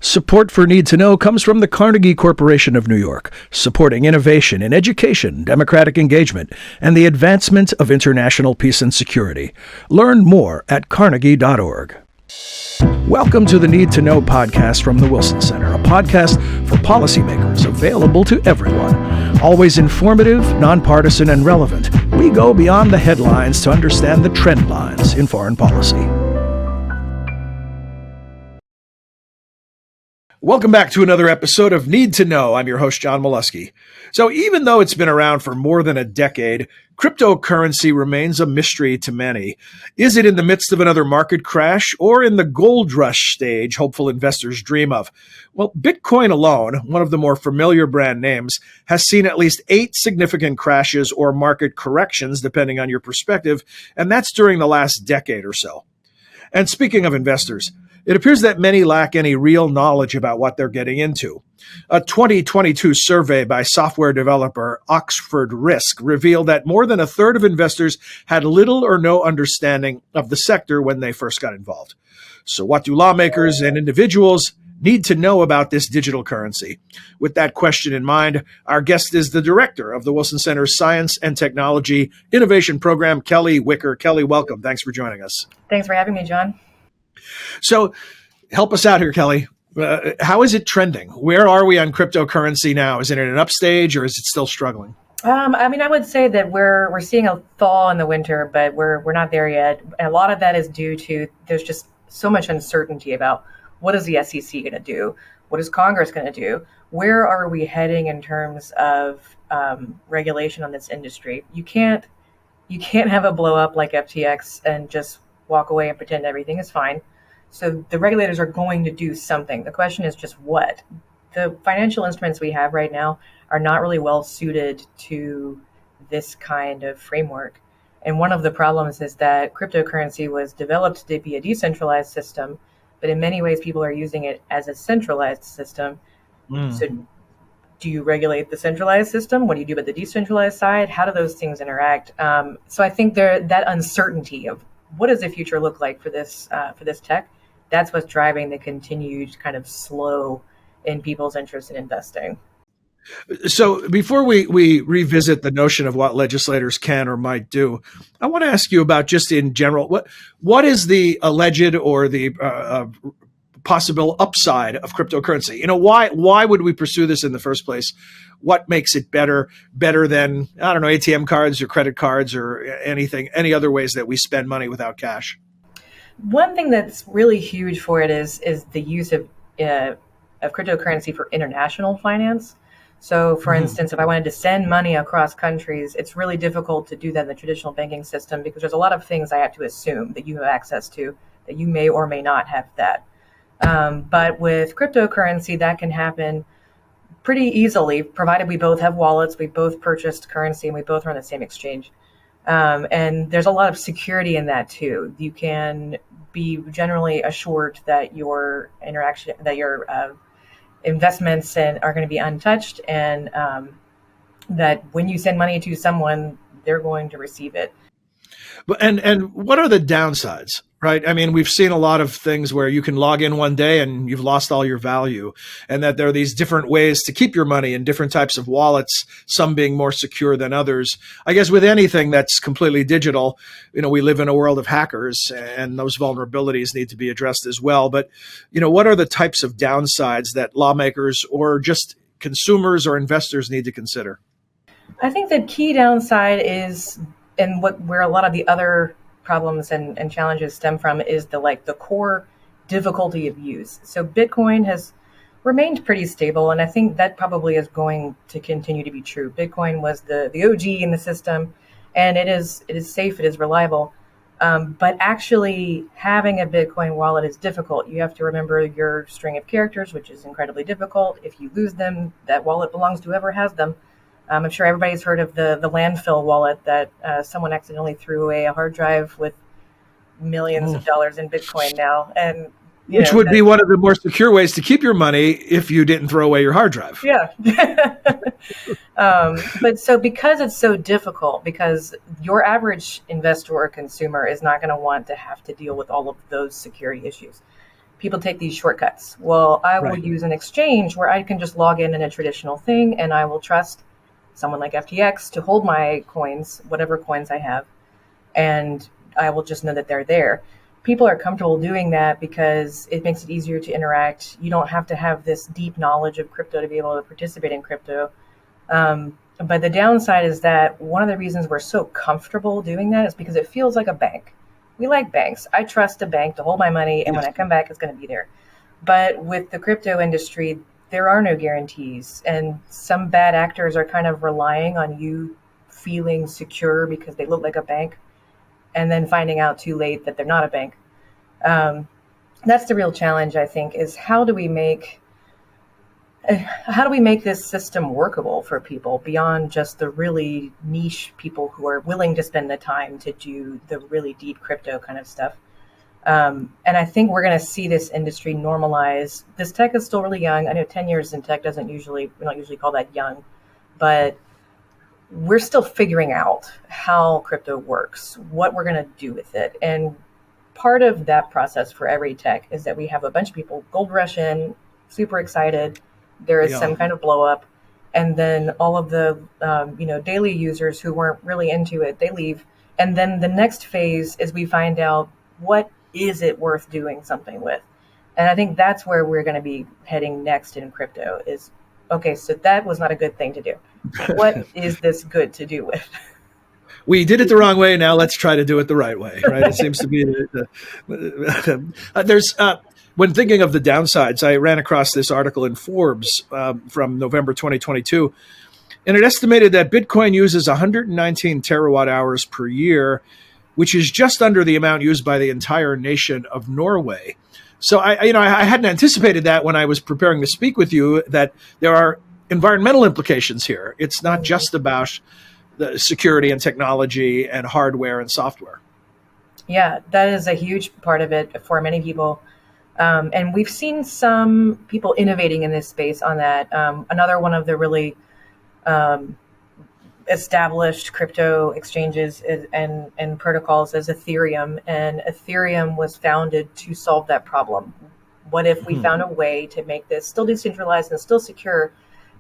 Support for Need to Know comes from the Carnegie Corporation of New York, supporting innovation in education, democratic engagement, and the advancement of international peace and security. Learn more at carnegie.org. Welcome to the Need to Know podcast from the Wilson Center, a podcast for policymakers available to everyone. Always informative, nonpartisan, and relevant, we go beyond the headlines to understand the trend lines in foreign policy. Welcome back to another episode of Need to Know. I'm your host, John Milewski. So even though it's been around for more than a decade, cryptocurrency remains a mystery to many. Is it in the midst of another market crash or in the gold rush stage hopeful investors dream of? Well, Bitcoin alone, one of the more familiar brand names, has seen at least 8 significant crashes or market corrections, depending on your perspective, and that's during the last decade or so. And speaking of investors, it appears that many lack any real knowledge about what they're getting into. A 2022 survey by software developer Oxford Risk revealed that more than a third of investors had little or no understanding of the sector when they first got involved. So what do lawmakers and individuals need to know about this digital currency? With that question in mind, our guest is the director of the Wilson Center's Science and Technology Innovation Program, Kellee Wicker. Kellee, welcome. Thanks for joining us. Thanks for having me, John. So help us out here, Kellee. How is it trending? Where are we on cryptocurrency now? Is it in an upstage or is it still struggling? I would say that we're seeing a thaw in the winter, but we're not there yet. And a lot of that is due to there's just so much uncertainty about what is the SEC going to do? What is Congress going to do? Where are we heading in terms of regulation on this industry? You can't have a blow up like FTX and just walk away and pretend everything is fine. So the regulators are going to do something. The question is just what? The financial instruments we have right now are not really well suited to this kind of framework. And one of the problems is that cryptocurrency was developed to be a decentralized system, but in many ways people are using it as a centralized system. So do you regulate the centralized system? What do you do about the decentralized side? How do those things interact? So I think that uncertainty of what does the future look like for this tech? That's what's driving the continued kind of slow in people's interest in investing. So before we revisit the notion of what legislators can or might do, I want to ask you about just in general, what is the alleged or the possible upside of cryptocurrency? You know, why would we pursue this in the first place? What makes it better than, I don't know, ATM cards or credit cards or any other ways that we spend money without cash? One thing that's really huge for it is the use of cryptocurrency for international finance. So, for instance, if I wanted to send money across countries, it's really difficult to do that in the traditional banking system because there's a lot of things I have to assume that you have access to that you may or may not have that. But with cryptocurrency, that can happen pretty easily, provided we both have wallets, we both purchased currency, and we both are on the same exchange. And there's a lot of security in that too. You can be generally assured that your investments are going to be untouched, and that when you send money to someone, they're going to receive it. But and what are the downsides, right? I mean, we've seen a lot of things where you can log in one day and you've lost all your value, and that there are these different ways to keep your money in different types of wallets, some being more secure than others. I guess with anything that's completely digital, you know, we live in a world of hackers and those vulnerabilities need to be addressed as well. But, you know, what are the types of downsides that lawmakers or just consumers or investors need to consider? I think the key downside is, and where a lot of the other problems and challenges stem from, is the core difficulty of use. So Bitcoin has remained pretty stable, and I think that probably is going to continue to be true. Bitcoin was the OG in the system, and it is safe, it is reliable. But actually having a Bitcoin wallet is difficult. You have to remember your string of characters, which is incredibly difficult. If you lose them, that wallet belongs to whoever has them. I'm sure everybody's heard of the landfill wallet that someone accidentally threw away a hard drive with millions of dollars in Bitcoin now. And which would be one of the more secure ways to keep your money if you didn't throw away your hard drive. Yeah. But so because it's so difficult, because your average investor or consumer is not going to want to have to deal with all of those security issues. people take these shortcuts. Well, I will Right. use an exchange where I can just log in a traditional thing, and I will trust someone like FTX to hold my coins, whatever coins I have, and I will just know that they're there. People are comfortable doing that because it makes it easier to interact. You don't have to have this deep knowledge of crypto to be able to participate in crypto. But the downside is that one of the reasons we're so comfortable doing that is because it feels like a bank. We like banks. I trust a bank to hold my money, and when I come back, it's going to be there. But with the crypto industry, there are no guarantees, and some bad actors are kind of relying on you feeling secure because they look like a bank, and then finding out too late that they're not a bank. That's the real challenge, I think, is how do we make this system workable for people beyond just the really niche people who are willing to spend the time to do the really deep crypto kind of stuff. And I think we're going to see this industry normalize. This tech is still really young. I know 10 years in tech we don't usually call that young, but we're still figuring out how crypto works, what we're going to do with it. And part of that process for every tech is that we have a bunch of people gold rush in, super excited. There is some kind of blow up. And then all of the, daily users who weren't really into it, they leave. And then the next phase is we find out, what is it worth doing something with? And I think that's where we're going to be heading next in crypto is, okay, so that was not a good thing to do. What is this good to do with? We did it the wrong way. Now let's try to do it the right way. Right? It seems to be there's when thinking of the downsides, I ran across this article in Forbes from November 2022, and it estimated that Bitcoin uses 119 terawatt hours per year, which is just under the amount used by the entire nation of Norway. So I hadn't anticipated that when I was preparing to speak with you, that there are environmental implications here. It's not just about the security and technology and hardware and software. Yeah, that is a huge part of it for many people. And we've seen some people innovating in this space on that. Another one of the really established crypto exchanges and protocols is Ethereum. And Ethereum was founded to solve that problem. What if we found a way to make this still decentralized and still secure,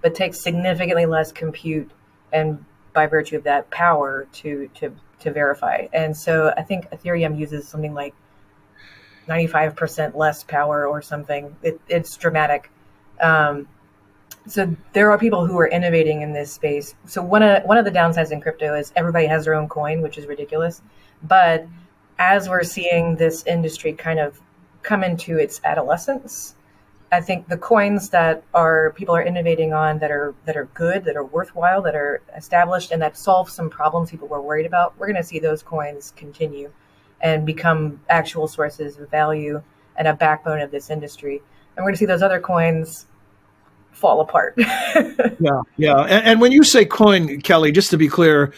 but take significantly less compute and by virtue of that power to verify? And so I think Ethereum uses something like 95% less power or something. It's dramatic. So there are people who are innovating in this space. So one of the downsides in crypto is everybody has their own coin, which is ridiculous. But as we're seeing this industry kind of come into its adolescence, I think the coins that people are innovating on that are good, that are worthwhile, that are established, and that solve some problems people were worried about, we're going to see those coins continue and become actual sources of value and a backbone of this industry. And we're going to see those other coins fall apart. Yeah. And when you say coin, Kellee, just to be clear,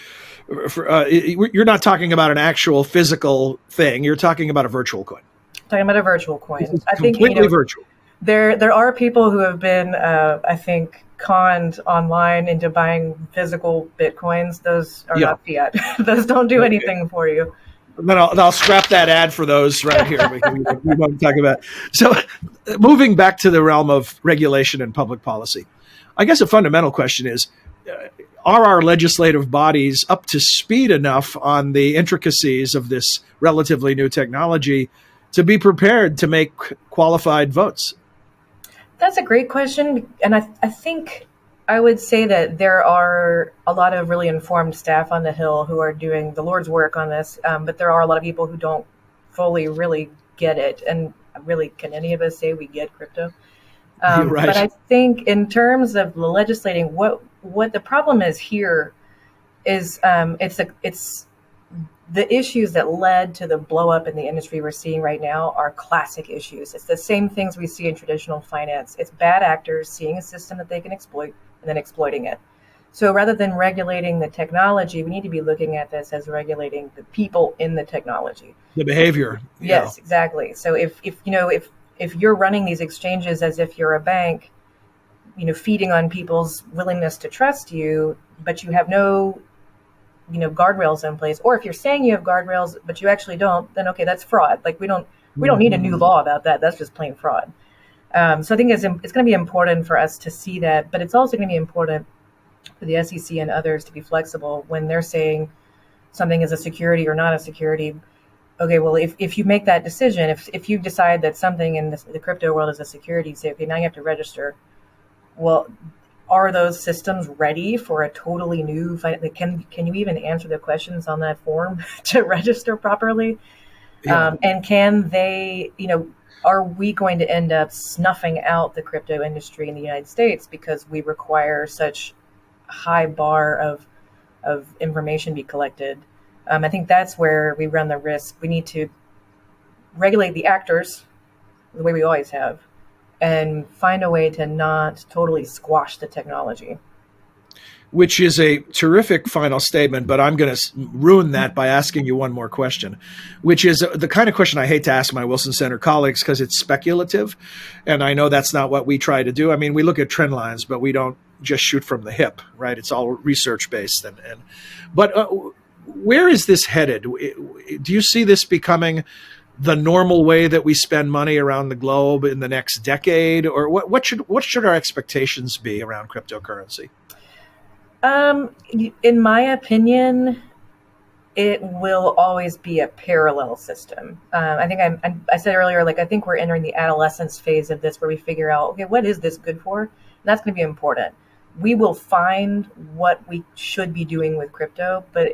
you're not talking about an actual physical thing. You're talking about a virtual coin. Talking about a virtual coin. I think completely virtual. There are people who have been, I think, conned online into buying physical Bitcoins. Those are not fiat. Those don't do anything for you. Then I'll scrap that ad for those right here. We won't talk about. So moving back to the realm of regulation and public policy, I guess a fundamental question is, are our legislative bodies up to speed enough on the intricacies of this relatively new technology to be prepared to make qualified votes? That's a great question. And I think I would say that there are a lot of really informed staff on the Hill who are doing the Lord's work on this. But there are a lot of people who don't fully really get it. And really, can any of us say we get crypto? Right. But I think in terms of the legislating, what the problem is here is it's the issues that led to the blow up in the industry we're seeing right now are classic issues. It's the same things we see in traditional finance. It's bad actors seeing a system that they can exploit and then exploiting it. So rather than regulating the technology, we need to be looking at this as regulating the people in the technology. The behavior. Yes, exactly. So if you're running these exchanges as if you're a bank, feeding on people's willingness to trust you, but you have no guardrails in place, or if you're saying you have guardrails but you actually don't, then okay, that's fraud. Like we don't We don't need a new law about that. That's just plain fraud. So I think it's going to be important for us to see that, but it's also going to be important for the SEC and others to be flexible when they're saying something is a security or not a security. Okay, well, if you make that decision, if you decide that something in the crypto world is a security, say, okay, now you have to register. Well, are those systems ready for a totally new? Can you even answer the questions on that form to register properly? Yeah. And can they, are we going to end up snuffing out the crypto industry in the United States because we require such a high bar of information be collected? I think that's where we run the risk. We need to regulate the actors the way we always have and find a way to not totally squash the technology. Which is a terrific final statement, but I'm going to ruin that by asking you one more question, which is the kind of question I hate to ask my Wilson Center colleagues because it's speculative. And I know that's not what we try to do. I mean, we look at trend lines, but we don't just shoot from the hip, right? It's all research based. But where is this headed? Do you see this becoming the normal way that we spend money around the globe in the next decade? Or what should our expectations be around cryptocurrency? In my opinion, it will always be a parallel system. I think I said earlier, I think we're entering the adolescence phase of this where we figure out, okay, what is this good for? And that's going to be important. We will find what we should be doing with crypto, but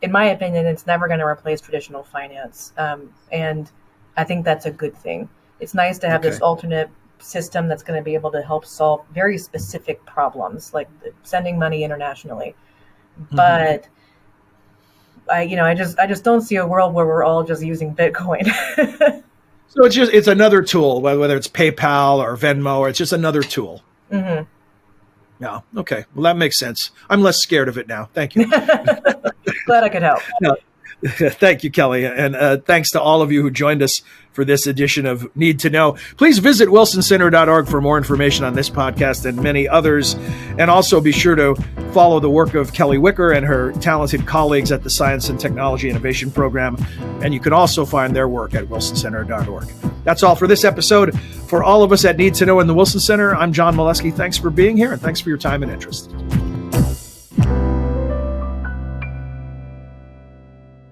in my opinion, it's never going to replace traditional finance. And I think that's a good thing. It's nice to have this alternate system that's going to be able to help solve very specific problems like sending money internationally. But I just don't see a world where we're all just using Bitcoin. So it's another tool, whether it's PayPal or Venmo, or it's just another tool. Mm-hmm. Yeah. Okay. Well, that makes sense. I'm less scared of it now. Thank you. Glad I could help. No. Thank you, Kellee. And thanks to all of you who joined us for this edition of Need to Know. Please visit wilsoncenter.org for more information on this podcast and many others. And also be sure to follow the work of Kellee Wicker and her talented colleagues at the Science and Technology Innovation Program. And you can also find their work at wilsoncenter.org. That's all for this episode. For all of us at Need to Know in the Wilson Center, I'm John Milewski. Thanks for being here and thanks for your time and interest.